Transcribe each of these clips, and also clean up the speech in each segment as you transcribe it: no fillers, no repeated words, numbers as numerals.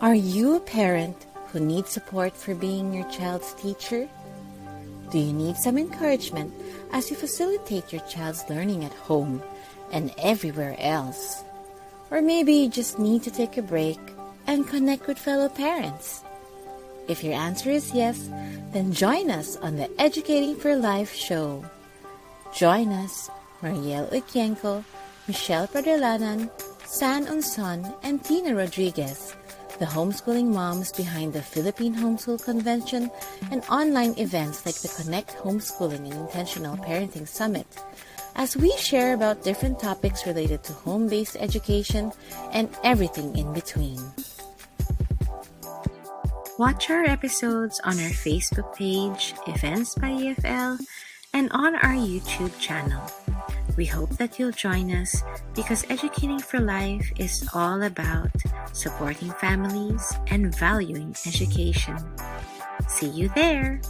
Are you a parent who needs support for being your child's teacher? Do you need some encouragement as you facilitate your child's learning at home and everywhere else? Or maybe you just need to take a break and connect with fellow parents? If your answer is yes, then join us on the Educating for Life show. Join us, Mariel Okienko, Michelle Padrelanan, San Unson, and Tina Rodriguez, the homeschooling moms behind the Philippine Homeschool Convention and online events like the Connect Homeschooling and Intentional Parenting Summit, as we share about different topics related to home-based education and everything in between. Watch our episodes on our Facebook page, Events by EFL, and on our YouTube channel. We hope that you'll join us because Educating for Life is all about supporting families and valuing education. See you there!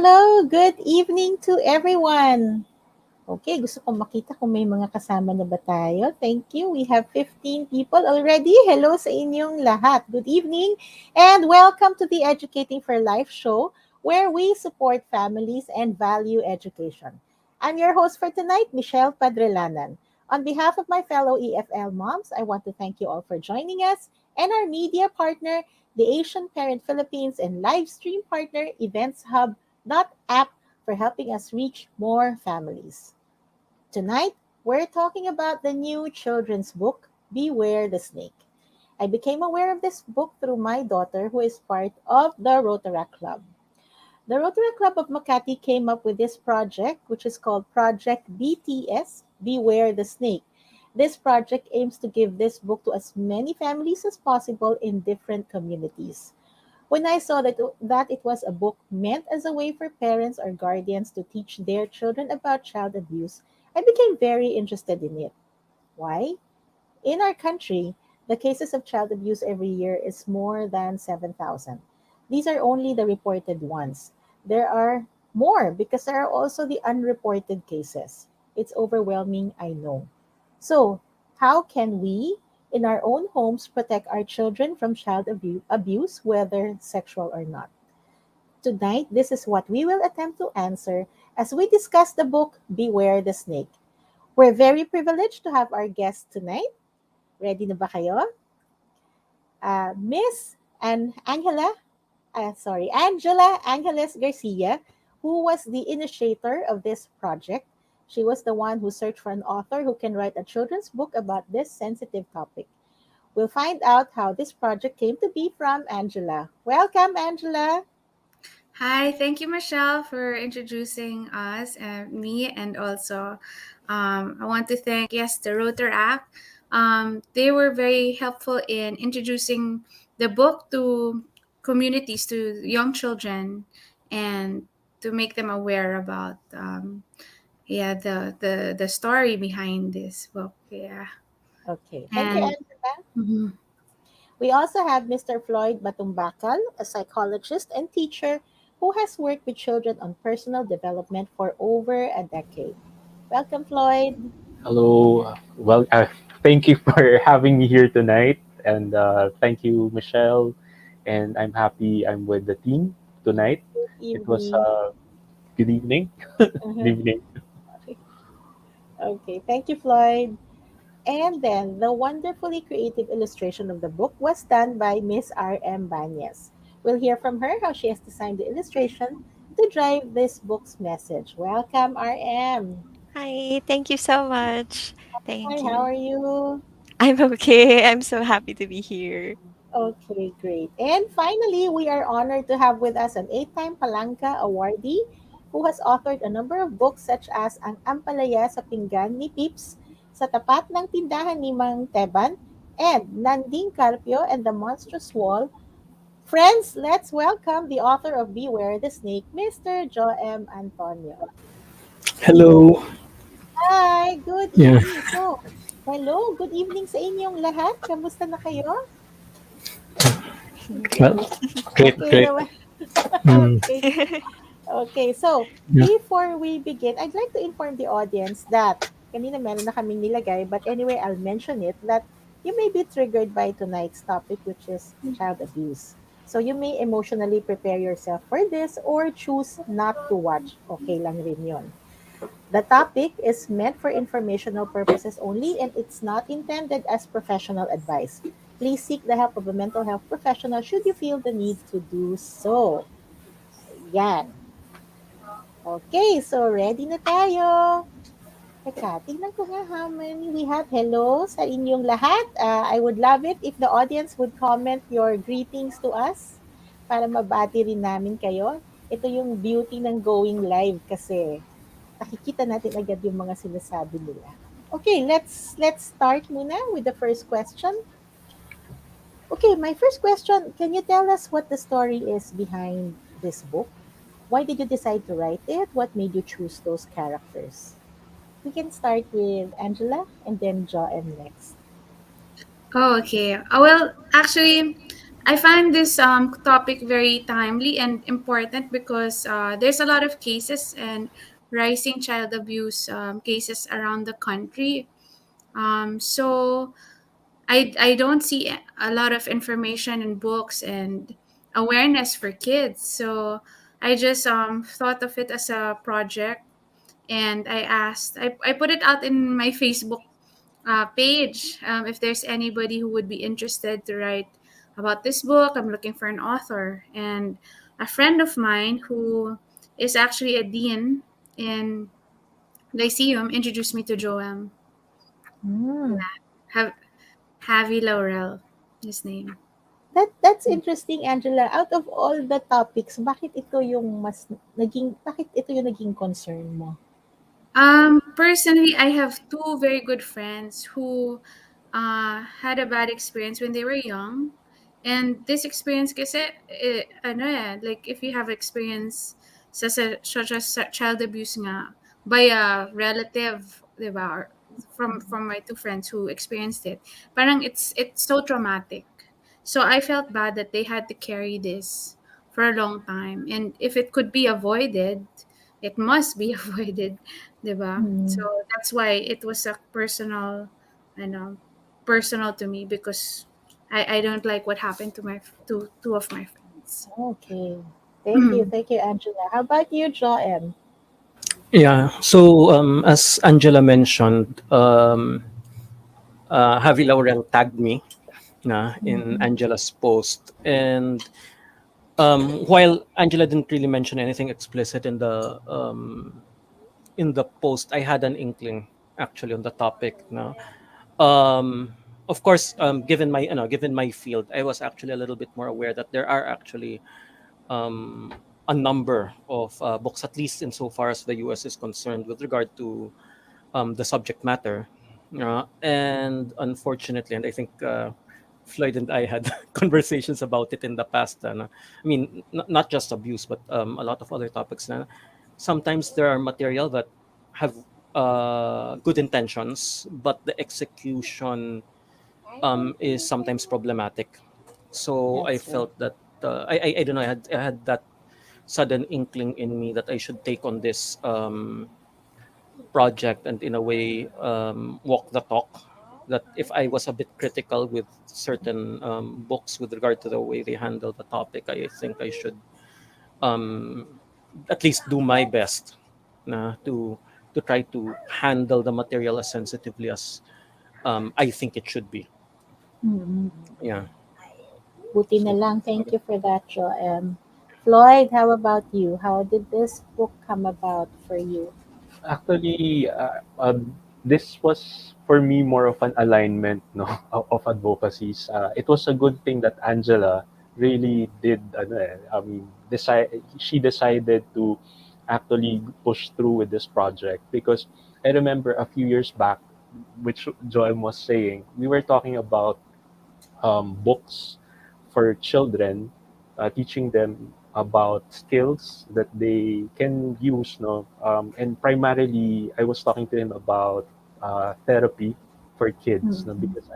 Hello. Good evening to everyone. Okay, gusto kong makita kung may mga kasama na ba tayo. Thank you. We have 15 people already. Hello sa inyong lahat. Good evening and welcome to the Educating for Life show where we support families and value education. I'm your host for tonight, Michelle Padrelanan. On behalf of my fellow EFL moms, I want to thank you all for joining us and our media partner, the AsianParent Philippines, and livestream partner, Eventshub app for helping us reach more families. Tonight, we're talking about the new children's book, Beware the Snake. I became aware of this book through my daughter, who is part of the Rotaract Club. The Rotary Club of Makati came up with this project, which is called Project BTS, Beware the Snake. This project aims to give this book to as many families as possible in different communities. When I saw that it was a book meant as a way for parents or guardians to teach their children about child abuse, I became very interested in it. Why? In our country, the cases of child abuse every year is more than 7,000. These are only the reported ones. There are more because there are also the unreported cases. It's overwhelming, I know. So, how can we, in our own homes, protect our children from child abuse, whether sexual or not? Tonight, this is what we will attempt to answer as we discuss the book Beware the Snake. We're very privileged to have our guest tonight. Ready na ba kayo? Miss and Angela Angeles-Garcia, who was the initiator of this project. She was the one who searched for an author who can write a children's book about this sensitive topic. We'll find out how this project came to be from Angela. Welcome, Angela. Hi, thank you, Michelle, for introducing us, me, and also I want to thank, yes, the Rotaract. They were very helpful in introducing the book to communities, to young children, and to make them aware about the story behind this book. Yeah, Okay, thank you, and Angela. mhm. We also have Mr. Floyd Batongbakal, a psychologist and teacher who has worked with children on personal development for over a decade. Welcome, Floyd. Hello. Thank you for having me here tonight, and thank you, Michelle. And I'm happy I'm with the team tonight. Good It was evening. good evening. Good Uh-huh. evening. Okay, thank you, Floyd. And then the wonderfully creative illustration of the book was done by Miss R.M. Bañas. We'll hear from her how she has designed the illustration to drive this book's message. Welcome, R.M. Hi, thank you so much. Hi, Thank how you. are you? I'm okay. I'm so happy to be here. Okay, great. And finally, we are honored to have with us an eight-time Palanca awardee who has authored a number of books such as Ang Ampalaya sa Pinggan ni Pips, Sa Tapat ng Tindahan ni Mang Teban, and Nanding Carpio and the Monstrous Wall. Friends, let's welcome the author of Beware the Snake, Mr. Joem Antonio. Hello. Hi, good Yeah. evening. Hello, good evening sa inyong lahat. Kamusta na kayo? Well, great, Okay great. naman. Mm, Okay. Okay, so yeah. before we begin, I'd like to inform the audience that kanina meron na kaming nilagay, but anyway, I'll mention it that you may be triggered by tonight's topic, which is child abuse. So you may emotionally prepare yourself for this or choose not to watch. Okay lang rin yun. The topic is meant for informational purposes only and it's not intended as professional advice. Please seek the help of a mental health professional should you feel the need to do so. Yan. Okay, so ready na tayo. Teka, tingnan ko nga how many we have. Hello sa inyong lahat. I would love it if the audience would comment your greetings to us para mabati rin namin kayo. Ito yung beauty ng going live kasi nakikita natin agad yung mga sinasabi nila. Okay, let's start muna with the first question. Okay, my first question, can you tell us what the story is behind this book? Why did you decide to write it? What made you choose those characters? We can start with Angela and then Joem next. Oh, okay. Well, actually, I find this topic very timely and important because there's a lot of cases and rising child abuse cases around the country. So I don't see a lot of information in books and awareness for kids. So I just thought of it as a project, and I put it out in my Facebook page. If there's anybody who would be interested to write about this book, I'm looking for an author. And a friend of mine who is actually a dean in Lyceum introduced me to Joem. Mm, Have Javi Laurel, his name. That's interesting, Angela. Out of all the topics, bakit ito yung naging concern mo? Personally, I have two very good friends who had a bad experience when they were young. And this experience kasi, ano like if you have experience such as child abuse nga by a relative, diba? Or from my two friends who experienced it, parang it's so traumatic. So I felt bad that they had to carry this for a long time. And if it could be avoided, it must be avoided, diba? So Mm. that's why it was a personal, ano, personal to me because I don't like what happened to my to two of my friends. Okay. Thank you, Angela. How about you, Joem? Yeah. So, as Angela mentioned, Javi Laurel tagged me in Mhm. Angela's post, and while Angela didn't really mention anything explicit in the post, I had an inkling actually on the topic. No, of course, given my field, I was actually a little bit more aware that there are actually a number of books, at least insofar as the U.S. is concerned, with regard to the subject matter. And unfortunately, and I think Floyd and I had conversations about it in the past. I mean, not just abuse, but a lot of other topics. Sometimes there are material that have good intentions, but the execution is sometimes problematic. So I That's right. felt that I don't know. I had that sudden inkling in me that I should take on this project and in a way walk the talk. That if I was a bit critical with certain books with regard to the way they handle the topic, I think I should um, at least do my best to try to handle the material as sensitively as I think it should be. Mhm. Yeah. Buti na So lang. Thank you for that, Joem. Floyd, how about you? How did this book come about for you? Actually, this was for me more of an alignment, no, of advocacies. It was a good thing that Angela really did. Ano I mean, she decided to actually push through with this project because I remember a few years back, which Joem was saying, we were talking about books for children, teaching them about skills that they can use. No, and primarily I was talking to him about therapy for kids. No, Mhm. because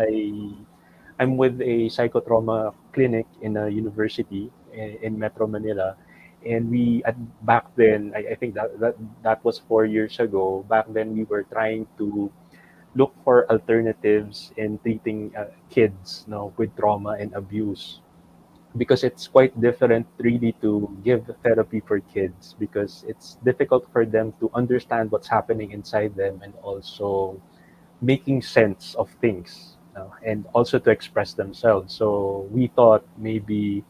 I'm with a psychotrauma clinic in a university in Metro Manila. And back then, I think that was 4 years ago. Back then, we were trying to look for alternatives in treating kids, no, with trauma and abuse, because it's quite different really to give therapy for kids because it's difficult for them to understand what's happening inside them and also making sense of things, and also to express themselves. So we thought maybe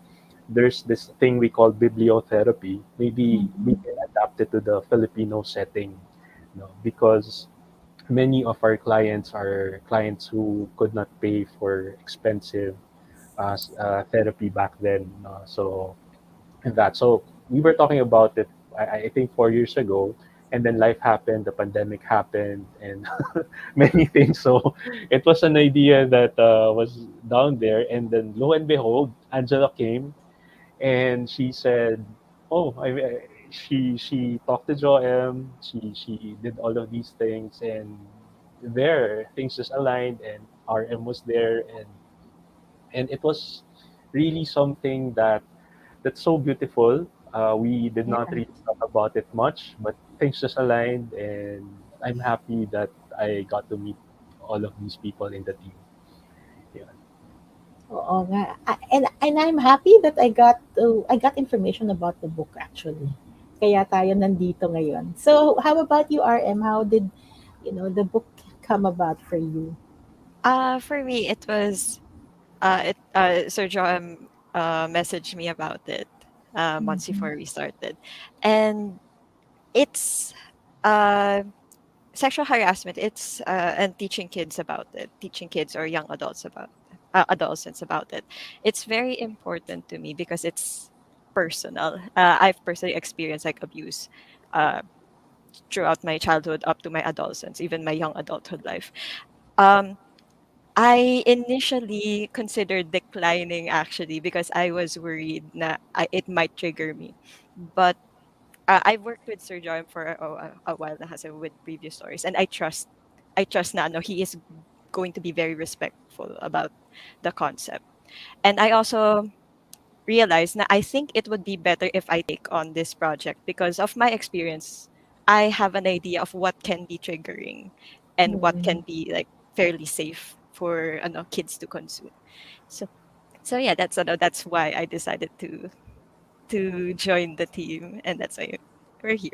there's this thing we call bibliotherapy. Maybe we Mhm. can adapt it to the Filipino setting, because many of our clients are clients who could not pay for expensive therapy back then. So we were talking about it. I think 4 years ago, and then life happened, the pandemic happened, and many things. So it was an idea that was down there, and then lo and behold, Angela came and she said, "Oh, she talked to Joem. She did all of these things, and there things just aligned, and RM was there, and it was really something that's so beautiful. We did not Yeah. really talk about it much, but things just aligned, and I'm happy that I got to meet all of these people in the team. Yeah. Oo nga. And I'm happy that I got information about the book actually. Kaya tayo nandito ngayon. So, how about you, RM? How did, the book come about for you? For me, it was Sir John messaged me about it months Mhm. before we started, and it's uh sexual harassment, it's and teaching kids about it, teaching kids or young adults about adolescents about it. It's very important to me because it's personal. I've personally experienced like abuse uh, throughout my childhood up to my adolescence, even my young adulthood life. Um, I initially considered declining actually because I was worried that it might trigger me. But I've worked with Sir John for a while now, so with previous stories, and I trust Nano. He is going to be very respectful about the concept. And I also realized that I think it would be better if I take on this project because of my experience. I have an idea of what can be triggering and what Mm. can be like fairly safe for kids to consume. So yeah, that's why I decided to join the team, and that's why we're here.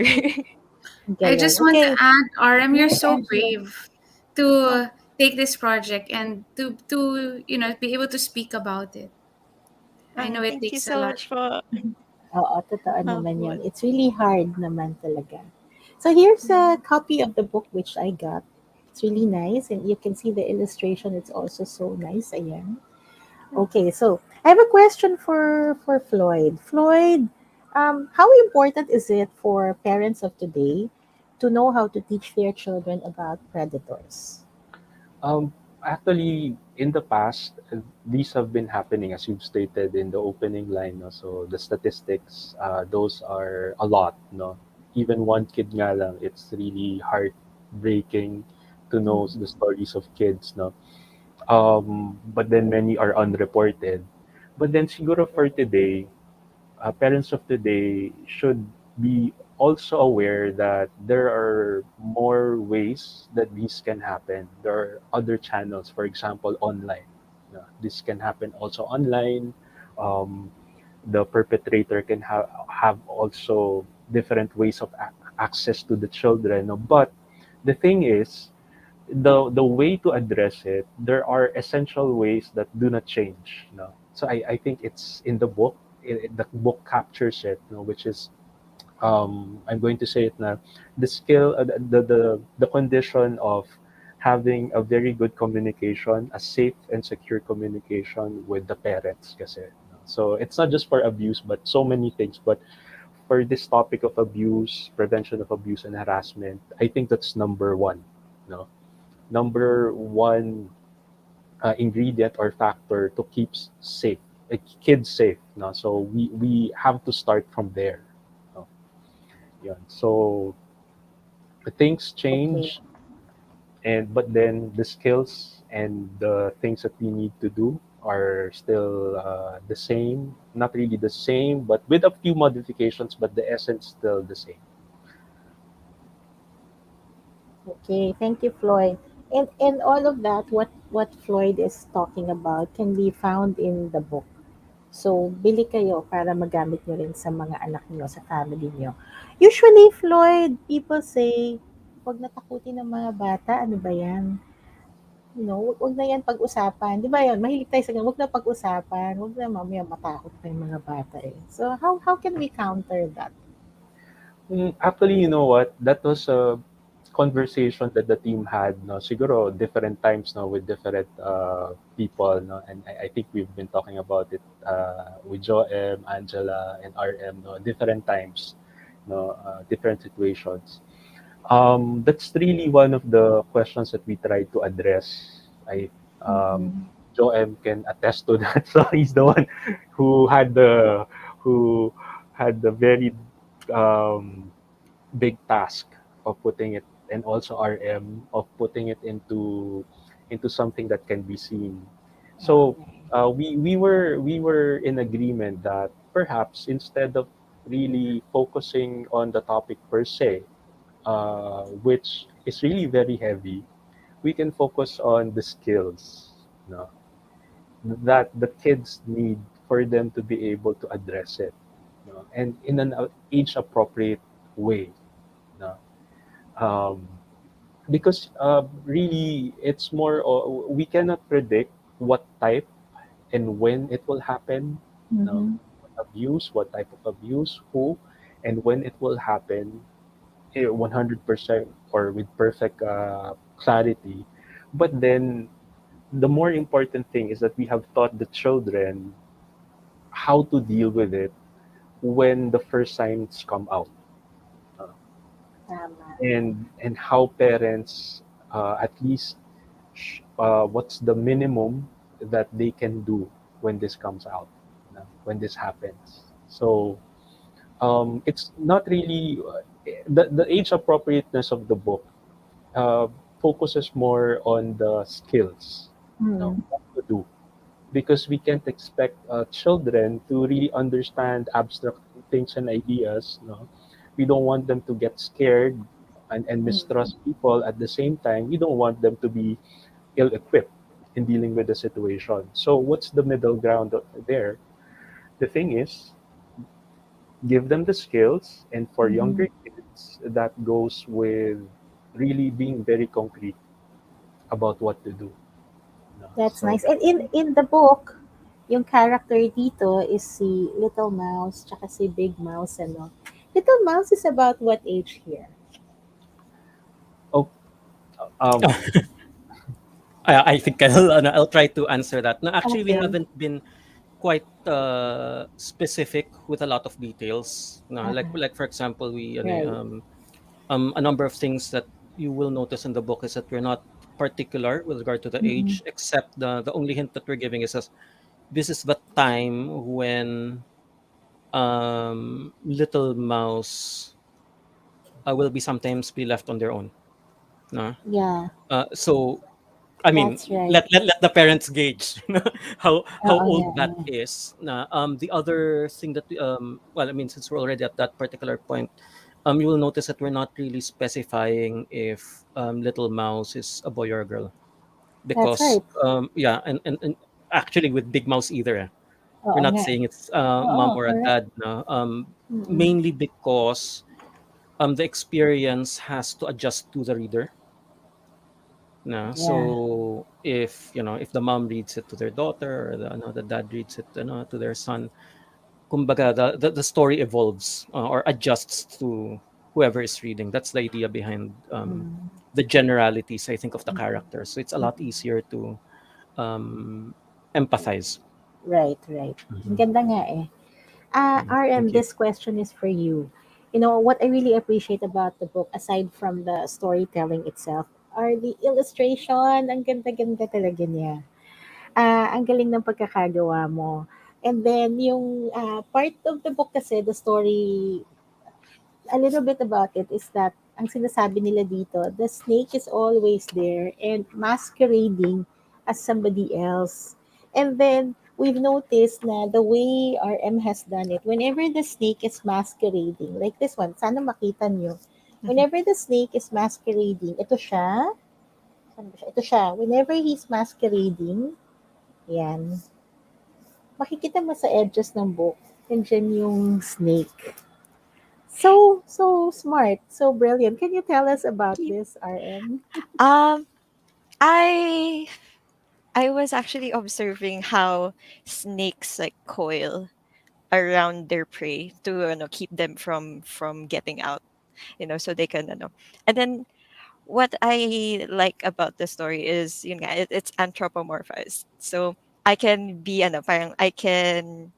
I Galing. just want to Okay. add, RM, you're Yes, so Angela. brave Oh, to take this project and to be able to speak about it. I know it Thank you takes a so lot. much for oo, totoo naman po. yun. It's really hard naman talaga. So here's a copy of the book which I got. It's really nice, and you can see the illustration. It's also so nice. Ayan. Okay, so I have a question for Floyd. Floyd, how important is it for parents of today to know how to teach their children about predators? Um, Actually, in the past, these have been happening, as you've stated in the opening line. No? So the statistics, those are a lot. No, even one kid nga lang, it's really heartbreaking to know the stories of kids. No, but then many are unreported. But then siguro for today, parents of today should be also aware that there are more ways that these can happen. There are other channels, for example, online. This can happen also online. Um, the perpetrator can have also different ways of access to the children. No? But the thing is, the way to address it, there are essential ways that do not change. So I think it's in the book. The book captures it, which is I'm going to say it now. The skill, the condition of having a very good communication, a safe and secure communication with the parents. Kasi, so it's not just for abuse, but so many things. But for this topic of abuse, prevention of abuse and harassment, I think that's number one. No, number one ingredient or factor to keep safe, kids safe. No? So we have to start from there. No? Yun. So things Okay. change, and but then the skills and the things that we need to do are still the same. Not really the same, but with a few modifications, but the essence still the same. Okay, thank you, Floyd. And all of that, what Floyd is talking about can be found in the book. So, bili kayo para magamit nyo rin sa mga anak nyo, sa family nyo. Usually, Floyd, people say, huwag natakutin ng mga bata, ano ba yan? Wag na yan pag-usapan. Di ba yun? Mahilig tayo sa ganun, wag na pag-usapan, wag na mamaya matakot pa yung mga bata eh. So, how can we counter that? Actually, you know what? That was a conversation that the team had, no? Siguro different times, no, with different people, no? And I think we've been talking about it with Joem, Angela, and RM, no? Different times, no? Different situations. That's really one of the questions that we try to address. Mhm. Joem can attest to that. So he's the one who had the who had the very um, big task of putting it, and also RM of putting it into something that can be seen. So we were in agreement that perhaps instead of really focusing on the topic per se, which is really very heavy, we can focus on the skills, no, that the kids need for them to be able to address it, and in an age appropriate way. No? Um, because really, it's more, we cannot predict what type and when it will happen. No? Mhm. Abuse, what type of abuse, who, and when it will happen. 100% or with perfect clarity. But then the more important thing is that we have taught the children how to deal with it when the first signs come out, uh, Tama. and how parents at least what's the minimum that they can do when this comes out, when this happens. So it's not really the age appropriateness of the book uh, focuses more on the skills, Mm. what to do, because we can't expect children to really understand abstract things and ideas. We don't want them to get scared and Mm. mistrust people. At the same time, we don't want them to be ill-equipped in dealing with the situation. So what's the middle ground there? The thing is, give them the skills, and for Mhm. younger kids, that goes with really being very concrete about what to do. That's So nice. And in the book, yung character dito is si Little Mouse tsaka si Big Mouse, ano. Little Mouse is about what age here? oh, um, I think I'll try to answer that. No, actually, we Okay. haven't been quite specific with a lot of details. No, Uh-uh. like for example, Right. a number of things that you will notice in the book is that we're not particular with regard to the Mm-mm. age, except the only hint that we're giving is as this is the time when little mouse will be sometimes be left on their own. No? Yeah, So I mean, that's right. let the parents gauge how Oo nga old that eh. is. Na the other thing that well, I mean, since we're already at that particular point, you will notice that we're not really specifying if little mouse is a boy or a girl, That's because right. yeah, and actually with big mouse either, we're Oo not nga eh. saying it's Oo, mom or a correct. dad. No? Mm-mm. Mainly because the experience has to adjust to the reader. No, Yeah. so if if the mom reads it to their daughter, or the dad reads it to their son, kumbaga the story evolves or adjusts to whoever is reading. That's the idea behind Mm. the generalities, I think, of the Mm-mm. characters. So it's a lot Mm-mm. easier to um, empathize. Right, right. Ang Mhm. ganda nga eh. RM, Thank you. this question is for you. You know, what I really appreciate about the book, aside from the storytelling itself, are the illustration. Ang ganda-ganda talaga niya. Ang galing ng pagkakagawa mo. And then, yung part of the book kasi, the story, a little bit about it is that, ang sinasabi nila dito, the snake is always there and masquerading as somebody else. And then, we've noticed na the way RM has done it, whenever the snake is masquerading, like this one, sana makita nyo, Mhm. whenever the snake is masquerading, ito siya, saan ba siya? Ito siya, whenever he's masquerading, yan, makikita mo sa edges ng book, nandiyan yung snake. So smart, so brilliant. Can you tell us about Cute. this, RM? Um, I I was actually observing how snakes like coil around their prey to keep them from getting out, so they can and then what I like about the story is it's anthropomorphized. So I can be parang I can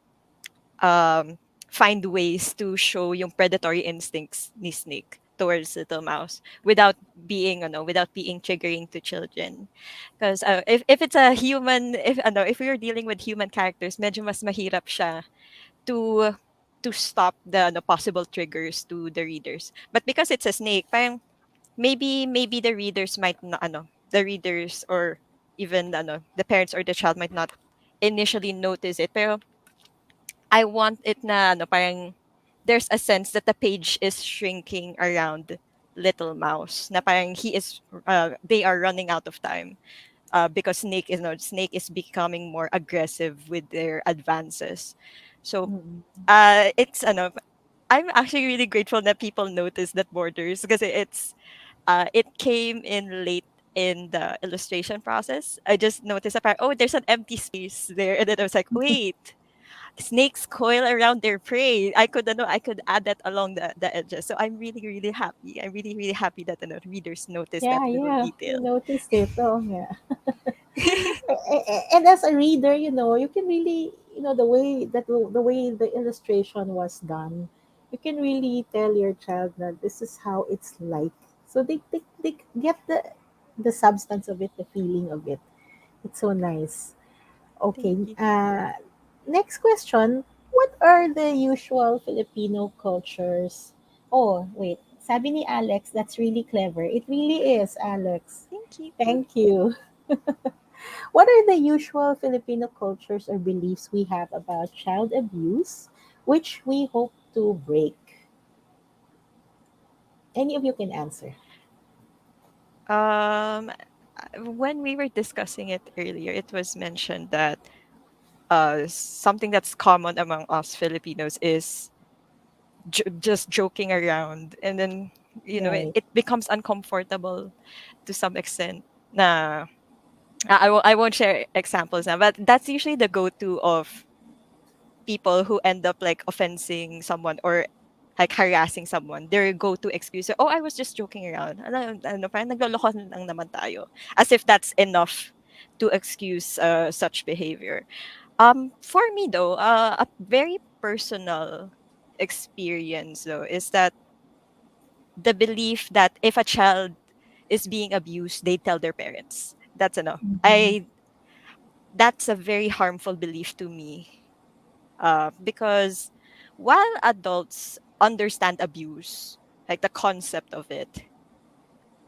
um find ways to show yung predatory instincts ni Snake towards Little Mouse without being without being triggering to children, because if it's a human, if we are dealing with human characters, medyo mas mahirap siya to stop the possible triggers to the readers. But because it's a snake, parang maybe the readers might not the readers, or even the parents or the child might not initially notice it, pero I want it na parang there's a sense that the page is shrinking around Little Mouse, na parang they are running out of time, because Snake is becoming more aggressive with their advances. So Mm-mm. it's I'm actually really grateful that people notice that borders, because it came in late in the illustration process. I just noticed there's an empty space there, and then I was like, wait, snakes coil around their prey. I could add that along the edges. So I'm really, really happy. I'm really, really happy that readers notice that Yeah, little yeah. You detail. noticed it. Oh, yeah. And as a reader, you can really, the way the illustration was done, you can really tell your child that this is how it's like. So they get the substance of it, the feeling of it. It's so nice. Thank Okay. you. Next question. What are the usual Filipino cultures? Oh, wait. Sabi ni Alex, that's really clever. It really is, Alex. Thank you. Thank you. What are the usual Filipino cultures or beliefs we have about child abuse, which we hope to break? Any of you can answer. Um, when we were discussing it earlier, it was mentioned that something that's common among us Filipinos is just joking around, and then Right. it becomes uncomfortable to some extent. Na I won't share examples now, but that's usually the go-to of people who end up like offending someone or like harassing someone. Their go-to excuse, oh, I was just joking around. Parang naglolokohan lang naman tayo. As if that's enough to excuse such behavior. For me though, a very personal experience though is that the belief that if a child is being abused, they tell their parents. That's enough. Mhm. I That's a very harmful belief to me. Because while adults understand abuse, like the concept of it,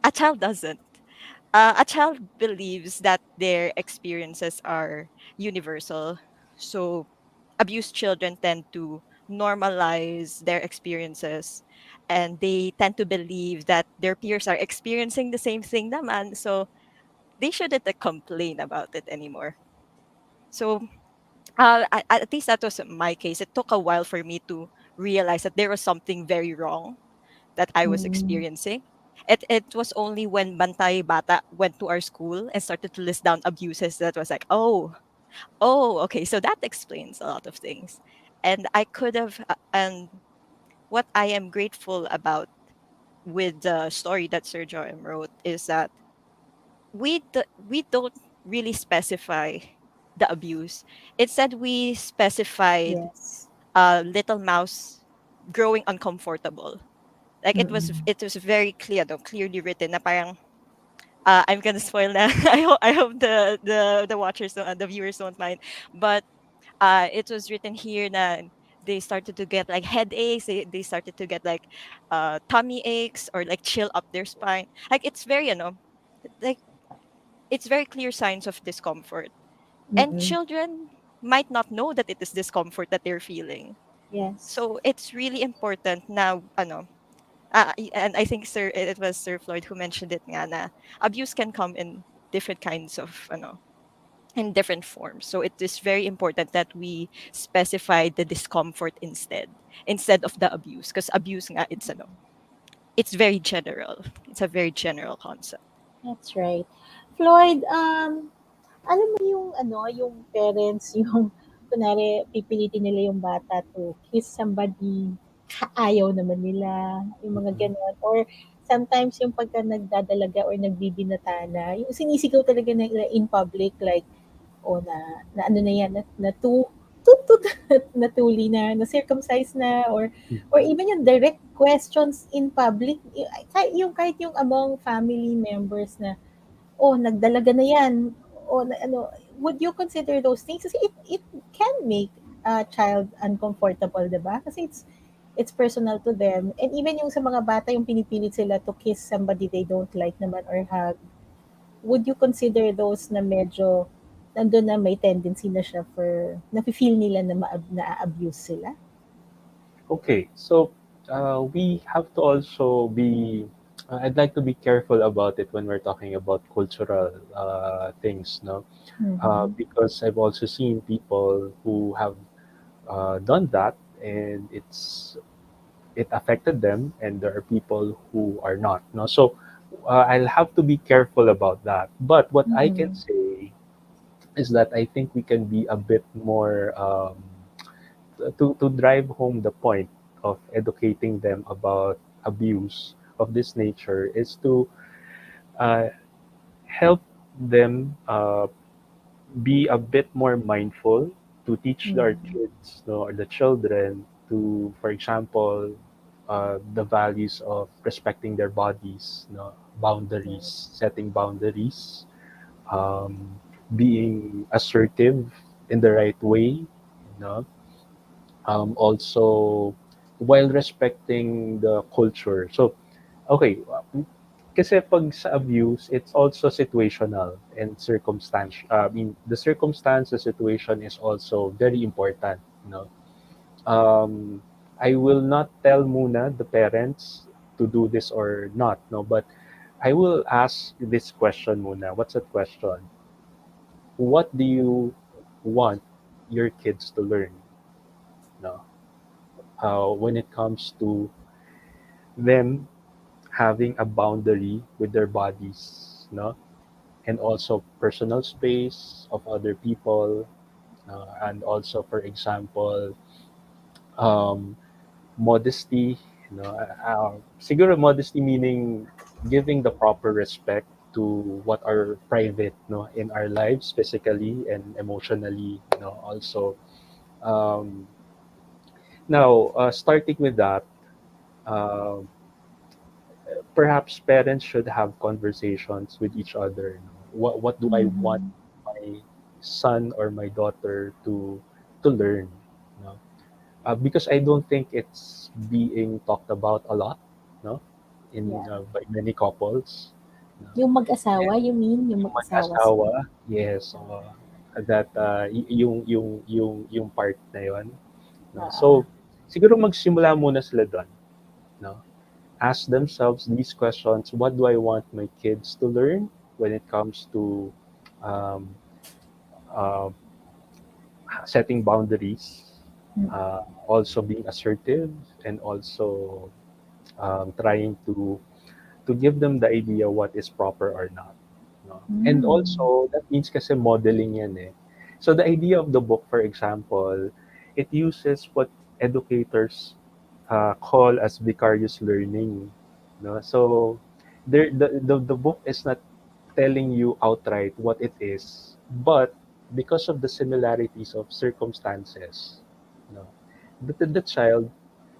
a child doesn't. A child believes that their experiences are universal. So, abused children tend to normalize their experiences, and they tend to believe that their peers are experiencing the same thing naman. So, they shouldn't complain about it anymore. So, at least that was my case. It took a while for me to realize that there was something very wrong that I was Mm, experiencing. It was only when Bantay Bata went to our school and started to list down abuses that was like, oh, okay, so that explains a lot of things. And I could have, and what I am grateful about with the story that Sir Joem wrote is that we don't really specify the abuse. Instead, we specified yes. little mouse growing uncomfortable. Like Mm-mm. it was very clear, though, clearly written. Na parang I'm gonna spoil that. I hope the watchers don't, the viewers don't mind. But it was written here that they started to get like headaches. They started to get like tummy aches or like chill up their spine. Like it's very like it's very clear signs of discomfort. And Mm-mm. children might not know that it is discomfort that they're feeling. Yes. So it's really important now, and I think it was Sir Floyd who mentioned it nga na abuse can come in different kinds of, in different forms. So it is very important that we specify the discomfort instead of the abuse. Because abuse nga, it's very general. It's a very general concept. That's right. Floyd, alam mo yung yung parents, yung kunwari pipilitin nila yung bata to kiss somebody, ayaw naman nila, yung mga Mhm. gano'n. Or sometimes yung pagka nagdadalaga or nagbibinata na, yung sinisigaw talaga nila in public, like, o na ano na yan, na tut, natuli na circumcised na, or even yung direct questions in public, kahit yung among family members na, oh, nagdalaga na yan, o na, would you consider those things? Kasi it can make a child uncomfortable, diba? Kasi it's personal to them. And even yung sa mga bata, yung pinipilit sila to kiss somebody they don't like naman or hug, would you consider those na medyo nandun na may tendency na siya for nafe-feel nila na na-abuse sila? Okay, so we have to also be. I'd like to be careful about it when we're talking about cultural things, no? Mhm. Because I've also seen people who have done that, and it affected them, and there are people who are not, no? So I'll have to be careful about that. But what I can Mhm. say is that I think we can be a bit more to drive home the point of educating them about abuse of this nature is to uh, help them be a bit more mindful, to teach our Mm. kids, no, or the children to, for example, the values of respecting their bodies, no, boundaries, setting boundaries, um, being assertive in the right way, you know, also while respecting the culture. So, okay, kasi pag sa abuse, it's also situational and circumstantial. I mean, the circumstance, the situation is also very important, you know. Um, I will not tell muna the parents to do this or not, no, but I will ask this question muna. What's that question? What do you want your kids to learn? No, when it comes to them having a boundary with their bodies, no, and also personal space of other people, and also, for example, um, modesty, you know, siguro modesty meaning giving the proper respect to what are private, no, in our lives, physically and emotionally, you know, also. Um, Now, starting with that, uh, perhaps parents should have conversations with each other. You know, what do I want Mhm. my son or my daughter to learn? You know? Because I don't think it's being talked about a lot, no, in Yeah. by many couples. No? Yung mag-asawa, And you mean? Yung yung mag-asawa sila. mag-asawa, yes, that yung part na yon. No? Oo. So siguro magsimula muna sila doon, no? Ask themselves these questions: what do I want my kids to learn when it comes to um, uh, setting boundaries, Mm. also being assertive, and also trying to give them the idea what is proper or not. No? And Mm. also, that means kasi modeling yan eh. So the idea of the book, for example, it uses what educators call as vicarious learning. No? So the book is not telling you outright what it is, but because of the similarities of circumstances, no, the child,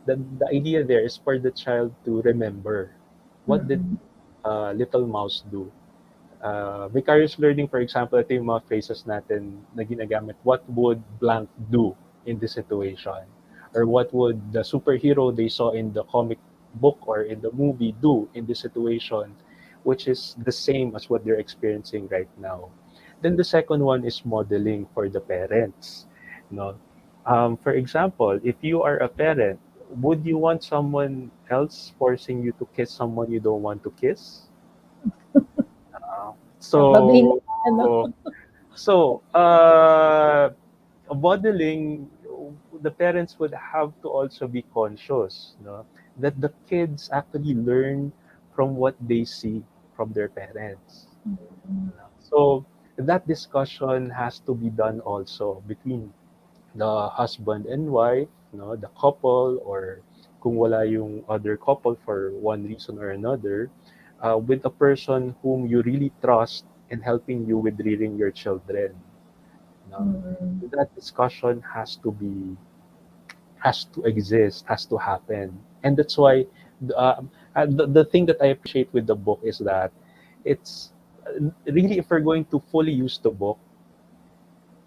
the idea there is for the child to remember what did Mm. little mouse do. Vicarious learning, for example, ito yung mga phrases natin na ginagamit. What would blank do in this situation? Or what would the superhero they saw in the comic book or in the movie do in this situation, which is the same as what they're experiencing right now. Then the second one is modeling for the parents. No? For example, if you are a parent, would you want someone else forcing you to kiss someone you don't want to kiss? Probably not, So, ano? so modeling, the parents would have to also be conscious, no, that the kids actually learn from what they see from their parents. Mm. So that discussion has to be done also between the husband and wife, no, the couple, or kung wala yung other couple for one reason or another, with a person whom you really trust and helping you with rearing your children. No? Mm. That discussion has to exist, has to happen, and that's why the thing that I appreciate with the book is that it's really, if we're going to fully use the book,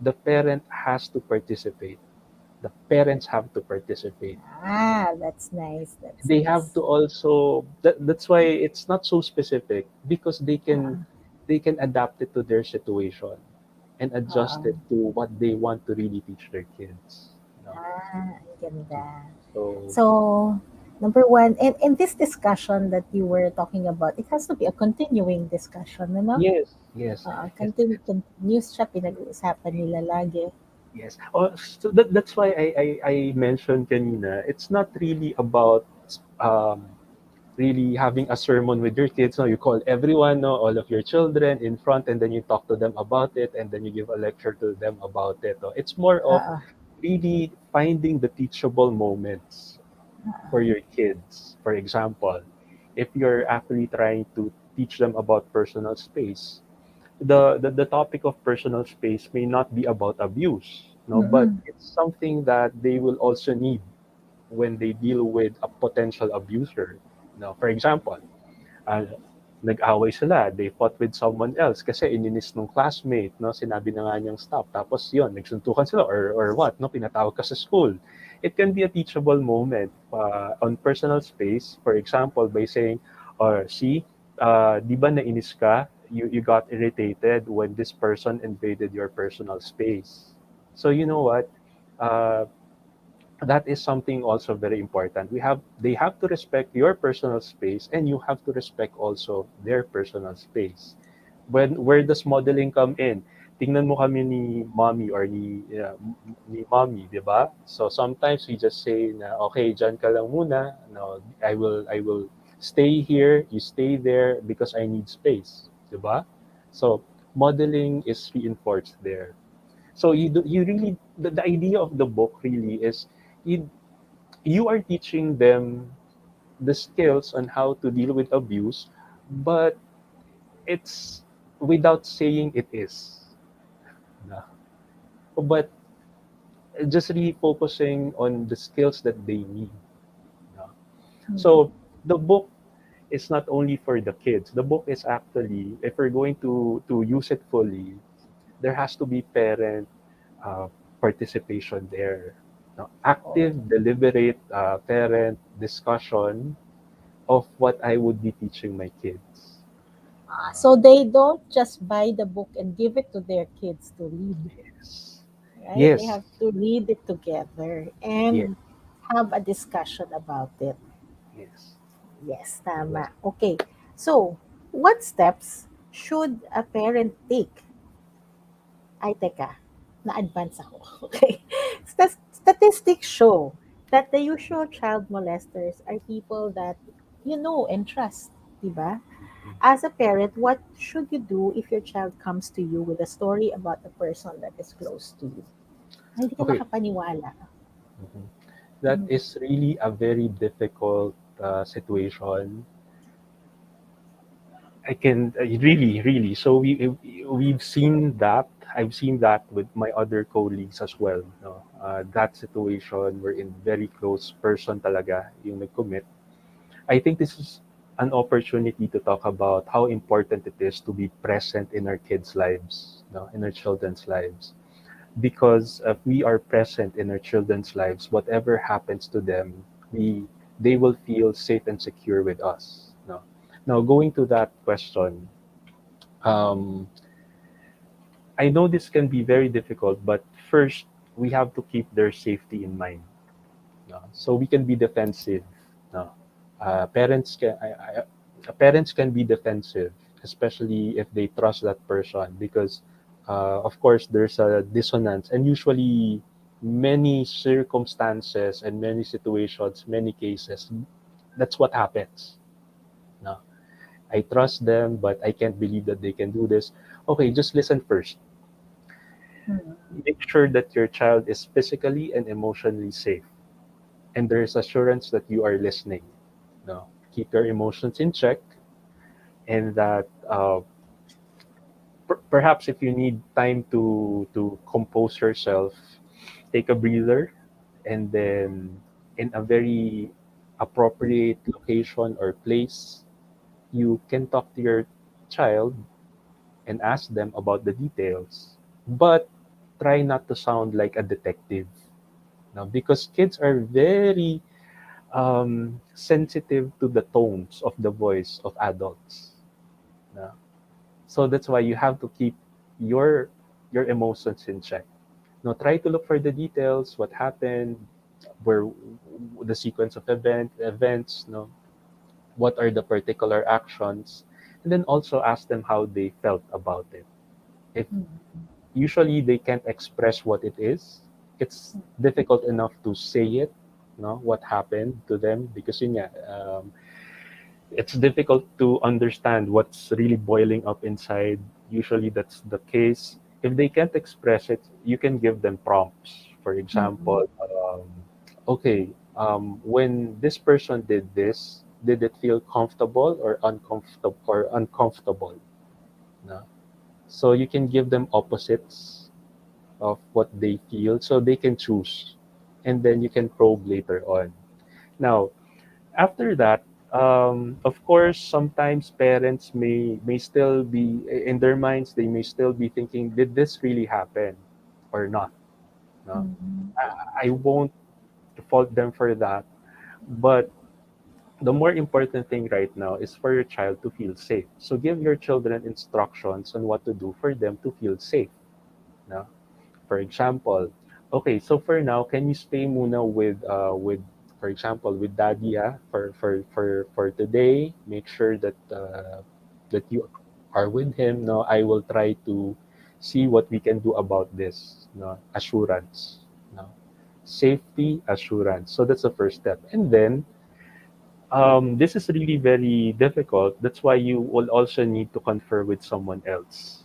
the parent has to participate. The parents have to participate. Ah, that's nice. That's They have nice. to also, that's why it's not so specific, because Oo. they can adapt it to their situation and adjust Oo. it to what they want to really teach their kids. No? Ah, ang ganda. So So, number one, and this discussion that you were talking about, it has to be a continuing discussion, ano? yes, yes, yes, Continuous siya, pinag-uusapan nila lagi. yes. Oh, so that's why I mentioned kanina, it's not really about um, really having a sermon with your kids. No, you call everyone, no, all of your children in front, and then you talk to them about it, and then you give a lecture to them about it. No? It's more of Oo. really finding the teachable moments for your kids. For example, if you're actually trying to teach them about personal space, the topic of personal space may not be about abuse, no, but Mm-mm. it's something that they will also need when they deal with a potential abuser. No, for example, uh, nag-away sila, they fought with someone else kasi ininis nung classmate, no, sinabi na nga niyang stop, tapos yon nagsuntukan sila or what, no, pinatawag ka sa school. It can be a teachable moment on personal space, for example, by saying, or see, di ba nainis ka, you got irritated when this person invaded your personal space. So you know what, uh, that is something also very important. They have to respect your personal space, and you have to respect also their personal space. Where does modeling come in? Tingnan mo kami ni mommy or ni mommy, di ba? So sometimes we just say na okay, diyan ka lang muna. No, I will stay here, you stay there because I need space, di ba? So modeling is reinforced there. So you really the idea of the book really is you you are teaching them the skills on how to deal with abuse, but it's without saying it is. No. But just really focusing on the skills that they need. No. So the book is not only for the kids. The book is actually, if we're going to use it fully, there has to be parent uh, participation there. No, active, deliberate parent discussion of what I would be teaching my kids. So they don't just buy the book and give it to their kids to read, Yes. right? They Yes. have to read it together Yes. and have a discussion about it. Yes. Yes, Yes. tama. Okay. So, what steps should a parent take? Ay, teka. Na-advance ako. Okay. Statistics show that the usual child molesters are people that you know and trust, diba? As a parent, what should you do if your child comes to you with a story about a person that is close to you? Ay, hindi ka Okay. makapaniwala. Mhm. That Mm. is really a very difficult situation. I can really, really. So we've seen that. I've seen that with my other colleagues as well. No, that situation we're in very close person talaga yung nag-commit. I think this is an opportunity to talk about how important it is to be present in our kids' lives, no, in our children's lives. Because if we are present in our children's lives, whatever happens to them, we they will feel safe and secure with us. No. Now going to that question, um, I know this can be very difficult, but first we have to keep their safety in mind. No? So we can be defensive. No? Parents parents can be defensive, especially if they trust that person, because of course there's a dissonance, and usually many circumstances and many situations, many cases, that's what happens. No? I trust them, but I can't believe that they can do this. Okay, just listen first. Mm. Make sure that your child is physically and emotionally safe, and there is assurance that you are listening. No, keep your emotions in check, and that perhaps if you need time to compose yourself, take a breather, and then in a very appropriate location or place, you can talk to your child and ask them about the details. But try not to sound like a detective. Now, because kids are very sensitive to the tones of the voice of adults. No? So that's why you have to keep your your emotions in check. Now, try to look for the details, what happened, where the sequence of events, no, what are the particular actions, and then also ask them how they felt about it. If usually they can't express what it is, it's difficult enough to say it, no, what happened to them, because yun nga, it's difficult to understand what's really boiling up inside. Usually that's the case. If they can't express it, you can give them prompts. For Mm-mm. example, okay, when this person did this, did it feel comfortable or uncomfortable? No? So you can give them opposites of what they feel so they can choose. And then you can probe later on. Now, after that, of course, sometimes parents may still be in their minds. They may still be thinking, "Did this really happen, or not?" No, Mm-mm. I won't fault them for that. But the more important thing right now is for your child to feel safe. So give your children instructions on what to do for them to feel safe. No? For example, okay, so for now, can you stay muna with for example with daddy for today? Make sure that you are with him. No, I will try to see what we can do about this. No, assurance. No, safety assurance. So that's the first step, and then this is really very difficult. That's why you will also need to confer with someone else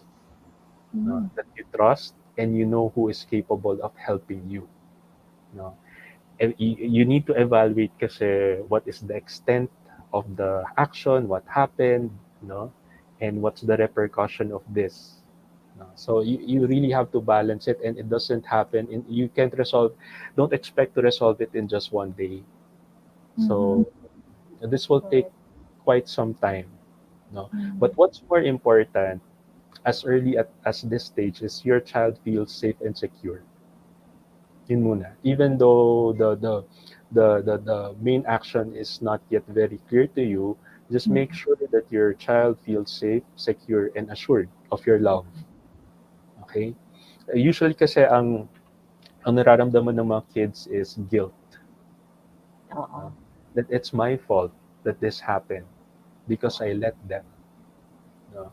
no, Mm. that you trust and you know who is capable of helping you. No? And you need to evaluate kasi what is the extent of the action, what happened, no? And what's the repercussion of this. No? So you really have to balance it and it doesn't happen. You can't resolve, don't expect to resolve it in just one day. Mm-hmm. So this will take Correct. quite some time. No? Mm. But what's more important as early as this stage is your child feels safe and secure. Yun muna. Even though the main action is not yet very clear to you, just make Mm. sure that your child feels safe, secure, and assured of your love. Okay? Usually kasi ang nararamdaman ng mga kids is guilt. Oo. No? That it's my fault that this happened because I let them. No?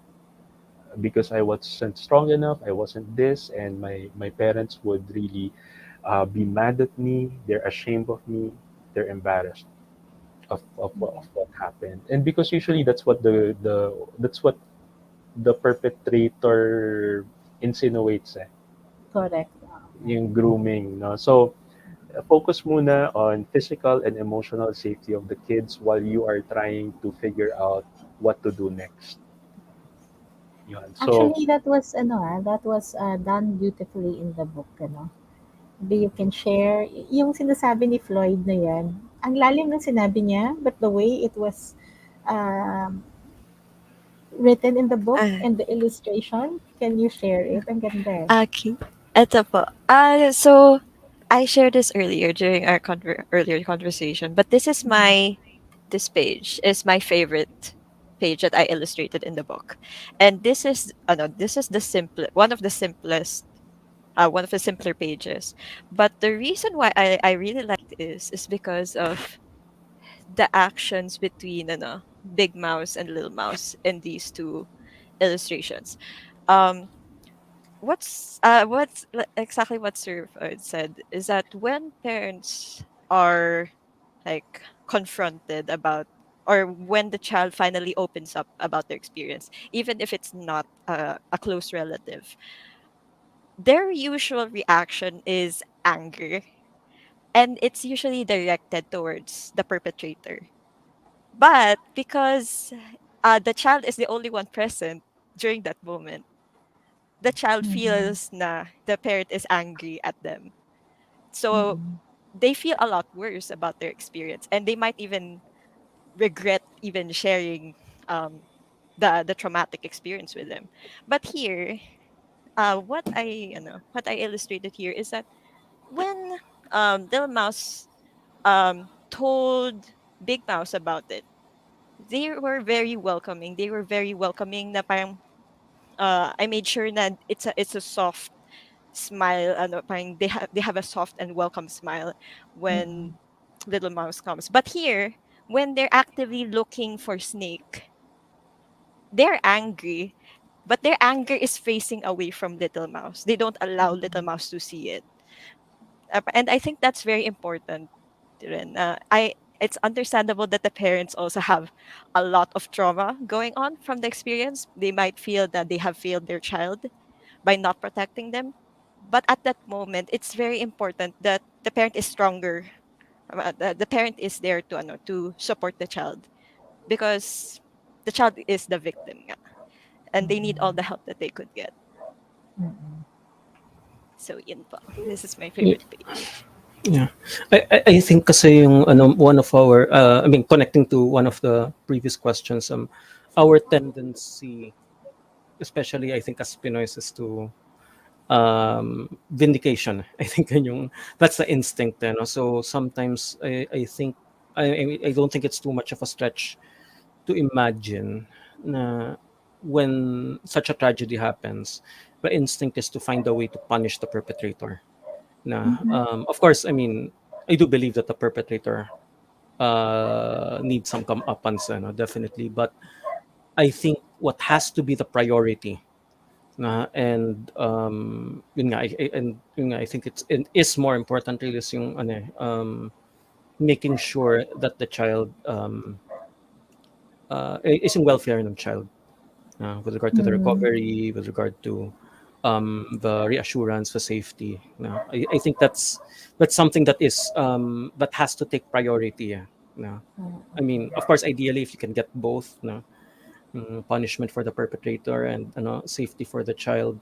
Because I wasn't strong enough, I wasn't this, and my parents would really be mad at me. They're ashamed of me. They're embarrassed of what happened. And because usually that's what the perpetrator insinuates Correct. yung grooming. No? So, focus muna on physical and emotional safety of the kids while you are trying to figure out what to do next. Yun. So, Actually, that was done beautifully in the book, ano. Maybe you can share yung sinasabi ni Floyd na yan. Ang lalim ng sinabi niya, but the way it was um, written in the book Ah, and the illustration, can you share it? Ang ganda eh. okay. Eto po. So I shared this earlier during our earlier conversation, but this page is my favorite page that I illustrated in the book. And this is the one of the simpler pages. But the reason why I really like this is because of the actions between Big Mouse and Little Mouse in these two illustrations. Um, exactly what Sir Floyd said is that when parents are like confronted about, or when the child finally opens up about their experience, even if it's not a close relative, their usual reaction is anger, and it's usually directed towards the perpetrator. But because the child is the only one present during that moment, the child Mhm. feels na the parent is angry at them. So Mm. they feel a lot worse about their experience, and they might even regret even sharing um, the traumatic experience with them. But here, what I illustrated here is that when Little Mouse told Big Mouse about it, they were very welcoming. They were very welcoming. Na parang I made sure that it's a soft smile. Parang they have a soft and welcome smile Mm. when Little Mouse comes. But here, when they're actively looking for Snake, they're angry. But their anger is facing away from Little Mouse. They don't allow Little Mouse to see it. And I think that's very important. Rin. It's understandable that the parents also have a lot of trauma going on from the experience. They might feel that they have failed their child by not protecting them. But at that moment, it's very important that the parent is stronger. The parent is there to to support the child, because the child is the victim nga, and they need all the help that they could get. Mm-mm. So yun po. This is my Y- favorite page. Yeah. I think kasi yung one of our I mean connecting to one of the previous questions, our tendency, especially I think as Pinoys, is to vindication. I think yun yung that's the instinct, you know. So sometimes I think I don't think it's too much of a stretch to imagine na when such a tragedy happens, the instinct is to find a way to punish the perpetrator. Na Mhm. of course, I mean, I do believe that the perpetrator needs some comeuppance, ano, definitely. But I think what has to be the priority na, and yun nga, and yun nga, I think it is more important really is yung ano, making sure that the child is yung welfare ng child, with regard to the Mm. recovery, with regard to the reassurance, the safety. No, I think that's something that is that has to take priority. Yeah. No, I mean, of course, ideally, if you can get both, no, punishment for the perpetrator and safety for the child,